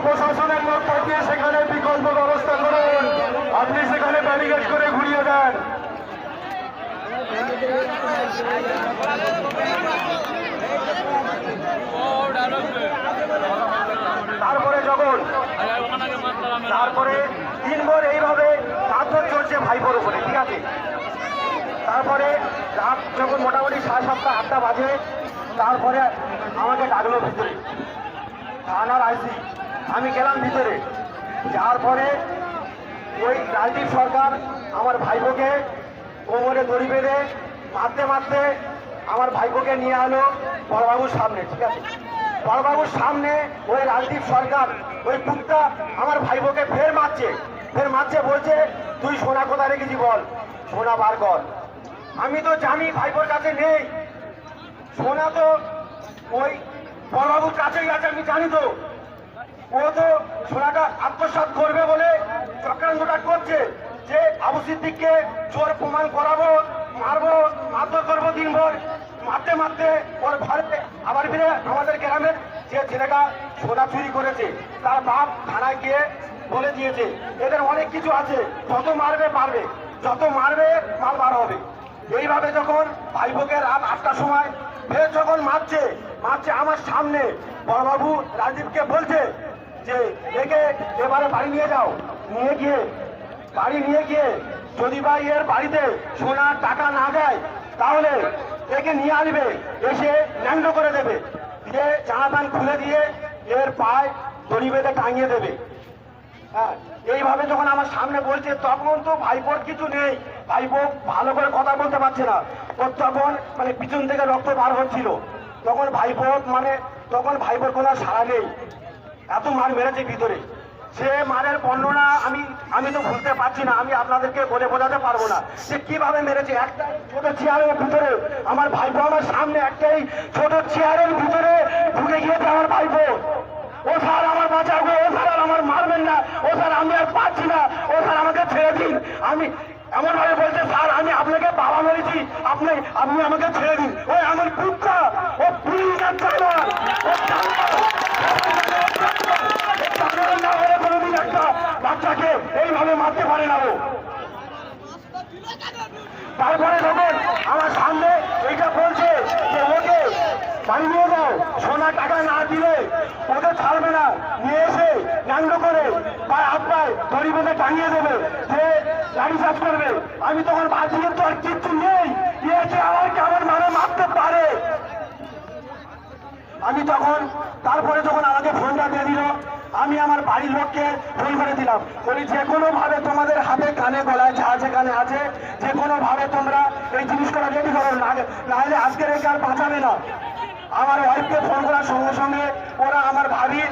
প্রশাসনের লোক পাঠিয়ে সেখানে বিকল্প ব্যবস্থা করুন। আপনি সেখানে ব্যারিকেড করে ঘুরিয়ে দেন। তারপরে দিনভর এইভাবে মারধর চলছে ভাইপোর উপরে, ঠিক আছে। তারপরে রাত যখন মোটামুটি 7:30 8টা বাজে, তারপরে আমাকে ডাকলো ভিতরে, থানার আইসি। আমি গেলাম ভিতরে, যাওয়ার পরে ওই রাজদীপ সরকার আমার ভাইপোকে কোমরে দড়ি বেঁধে মারতে মারতে আমার ভাইপোকে নিয়ে এলো বড়বাবুর সামনে, ঠিক আছে। বড়বাবুর সামনে ওই রাজদীপ সরকার ওই কুত্তা আমার ভাইপোকে ফের মারছে, বলছে তুই সোনা কোথায় রেখেছি বল, সোনা বার কর। আমি তো জানি ভাইপোর কাছে নেই সোনা, তো ওই বড়বাবুর কাছেই আছে, আমি জানি। তো ও তো সোনাটা আত্মসাৎ করবে বলে চক্রান্তটা করছে, যে আবু সিদ্দিককে চোর প্রমাণ করাবো, মারবো, মারধর করবো দিনভর। মারতে মারতে ওর ঘরে আবার ফিরে আমাদের গ্রামের যে ছেলেটা সোনা চুরি করেছে তার বাপ থানায় গিয়ে বলে দিয়েছে এদের অনেক কিছু আছে, যত মারবে পারবে, যত মারবে মাল বার হবে। এইভাবে যখন ভাইপোকে রাত 8টার সময় ফের যখন মারছে আমার সামনে, বড়বাবু রাজীবকে বলছে যে একে এবারে বাড়ি নিয়ে যাও। বাড়ি নিয়ে গিয়ে যদি ভাই এর বাড়িতে সোনার টাকা না দেয় তাহলে একে নিয়ে আসবে, এসে ন্যাংড করে দেবে, দিয়ে জামা প্যান্ট খুলে দিয়ে এর পায়ে দড়ি বেঁধে টাঙিয়ে দেবে। হ্যাঁ, এইভাবে যখন আমার সামনে বলছে তখন তো ভাইপোর কিছু নেই, ভাইপো ভালো করে কথা বলতে পারছে না। ওর তখন মানে পিছন থেকে রক্ত বার হচ্ছিল, তখন ভাইপোর কোনো সাড়া নেই, এত মার মেরেছে ভিতরে। সে মারের বর্ণনা আমি তো ভুলতে পারছি না, আমি আপনাদেরকে বলে বোঝাতে পারবো না সে কিভাবে মেরেছে। একটা ছোট চেয়ারের ভিতরে আমার ভাইপো, আমার সামনে একটাই ছোট চেয়ারের ভিতরে ঢুকে গিয়েছে আমার ভাইপো। ও স্যার আমার বাঁচাবো, ও স্যার আমার মারবেন না, ও স্যার আমি আর পাচ্ছি না, ও স্যার আমাকে ছেড়ে দিন। আমি এমন ভাবে বলছে স্যার আমি আপনাকে বাবা মেরেছি, আপনি আমাকে ছেড়ে দিন। ওই আমার কুত্তা, ও পুলিশ যাচ্ছে না, কোনোদিন একটা বাচ্চাকে এইভাবে মারতে পারে না ও। তারপরে যখন আমার সামনে এইটা বলছে যে ওকে বাড়ি নিয়ে যাও, সোনা টাকা না দিলে ওকে ছাড়বে না, নিয়ে এসে ন্যাংড করে পায়ে হাত পায়ে দড়ি বেঁধে টাঙিয়ে দেবে, যে গাড়ি চাষ করবে। আমি তখন ভাবছি তো আর কিচ্ছু নেই, এসে আমার কেমন মানে মারতে পারে। আমি তখন তারপরে যখন আমাকে ফোনটা দিয়ে দিল, আমি আমার বাড়ির লোককে ফোন করে দিলাম, বলি যে কোনো ভাবে তোমাদের হাতে কানে গলায় যা যেখানে আছে যে কোনো ভাবে তোমরা এই জিনিসগুলো রেডি করো, না হলে আজকে রেখে আর বাঁচাবে না। আমার ওয়াইফকে ফোন করার সঙ্গে সঙ্গে ওরা আমার ভাবির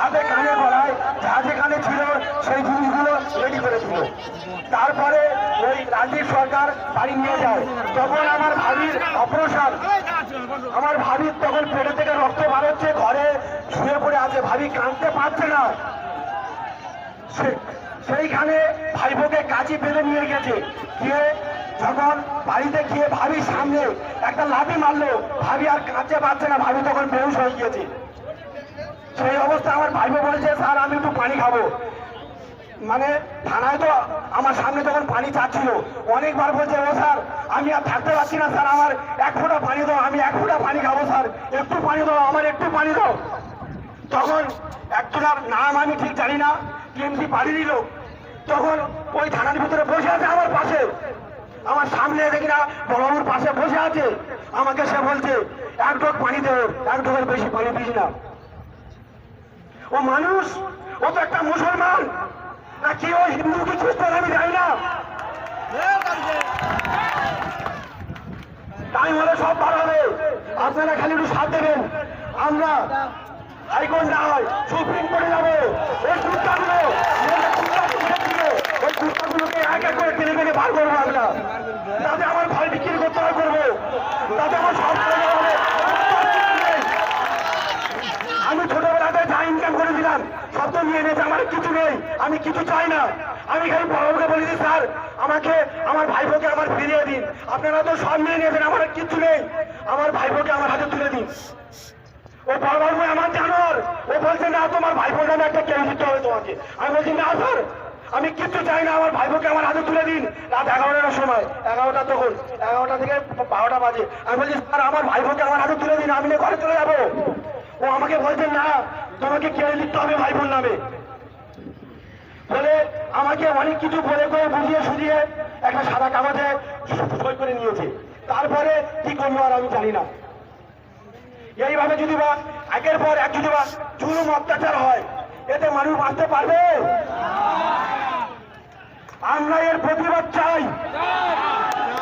হাতে কানে গলায় যা যেখানে ছিল সেই জিনিসগুলো রেডি করেছিল। তারপরে ওই রাজীব সরকার বাড়ি নিয়ে যায়। তখন আমার ভাবির অপারেশন, আমার ভাবির তখন পেটে থেকে রক্ত বার হচ্ছে, ঘরে শুয়ে পড়ে আছে, ভাবি কাঁদতে পারছে না। সেইখানে ভাইপোকে কাঁচি বেঁধে নিয়ে গেছে, গিয়ে যখন বাড়িতে গিয়ে ভাবির সামনে একটা লাঠি মারলো, ভাবি আর কাঁদতে পারছে না, ভাবি তখন বেহুশ হয়ে গিয়েছে। সেই অবস্থা আমার ভাইপো বলেছে স্যার আমি একটু পানি খাবো, মানে থানায় তো আমার সামনে তখন পানি চাচ্ছিল, অনেকবার বলছে ও স্যার আমি আর থাকতে পারছি না স্যার, আমার 1 ফোঁটা পানি দাও, আমি 1 ফোঁটা পানি খাবো স্যার, একটু পানি দাও, আমার একটু পানি দাও। তখন একজনের নাম আমি ঠিক জানি না, টিএমসি বাড়ি দিল, তখন ওই থানার ভিতরে বসে আছে আমার পাশে, আমার সামনে দেখি না বড়বাবুর পাশে বসে আছে, আমাকে সে বলছে 1 ঢোক পানি দেবো, 1 ঢোকের বেশি পানি দিস না। ও মানুষ, ও তো একটা মুসলমান নাকি ও হিন্দু কি খ্রিস্টান আমি জানি না, টাইম হলে সব ভালো হবে, আপনারা খালি একটু সাথ দেবেন। আমরা হাইকোর্ট না হয় সুপ্রিম কোর্টে যাবো, ওই কুত্তাগুলোকে এক এক করে টেনে টেনে বার করবো আমরা, তাতে আমার ভাই বিক্রি করতে হয় করবো, তাতে আমার সব হবে। আমি ছোটবেলাতে যা ইনকাম করেছিলাম সব তো নিয়ে নিয়েছে, আমার কিছু নেই, আমি কিছু চাই না। আমি খালি বড়বাবুকে বলেছি স্যার আমাকে আমার ভাইপোকে আমার ফিরিয়ে দিন, আপনারা তো সব নিয়ে নিয়েছেন, আমার কিচ্ছু নেই, আমার ভাইপোকে আমার হাতে তুলে দিন। ও ও বড়বাবু আমার জানোয়ার, ও বলছে না তোমার ভাইপোর নামে একটা কেউ দিতে হবে তোমাকে। আমি বলছি না স্যার, আমি কিচ্ছু চাই না, আমার ভাইপোকে আমার হাতে তুলে দিন। রাত 11টার সময়, 11টা তখন 11টা থেকে 12টা বাজে। আমি বলছি স্যার আমার ভাইপোকে আমার হাতে তুলে দিন, আমি না ঘরে চলে যাবো। ও আমাকে বলছে না তোমাকে কেউ দিতে হবে ভাইপোর নামে বলে আমাকে অনেক কিছু বলে করে বুঝিয়ে সুঝিয়ে একটা সাদা কাগজে সই করে নিয়েছে। তারপরে কি করলো আর আমি জানি না। এইভাবে যদি বা একের পর এক যদি বা জুলুম অত্যাচার হয়, এতে মানুষ বাঁচতে পারবে? আমরা এর প্রতিবাদ চাই।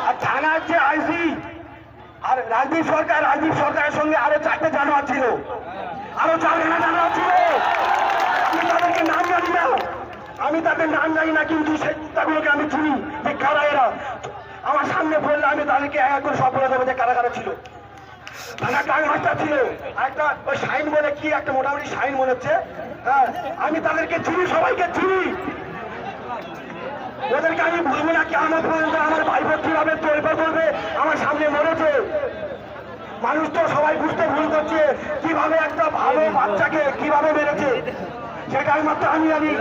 আর থানার যে আইসি আর রাজীব সরকারের সঙ্গে আরো 4টে জানোয়ার ছিল, আরো 4 জানোয়ার ছিল। আমি তাদেরকে নাম জানি না, কিন্তু সেই কুত্তাগুলোকে আমি চিনি যে কারা এরা। আমার সামনে বললে আমি তাদেরকে এক করে সব বলে দেবো যে কারা কারা ছিল। মাস্টার ছিল একটা, ওই শাইন বলে কি একটা মোটামুটি শাইন মনে হচ্ছে। হ্যাঁ, আমি তাদেরকে চিনি, সবাইকে চিনি। ওদেরকে আমি বলবো না কি আমার পর্যন্ত আমার ভাইপো কিভাবে তোলপা করবে আমার সামনে মরেছে। মানুষ তো সবাই বুঝতে ভুল করছে কিভাবে একটা ভালো বাচ্চাকে কিভাবে মেরেছে, সেটা একমাত্র আমি জানি।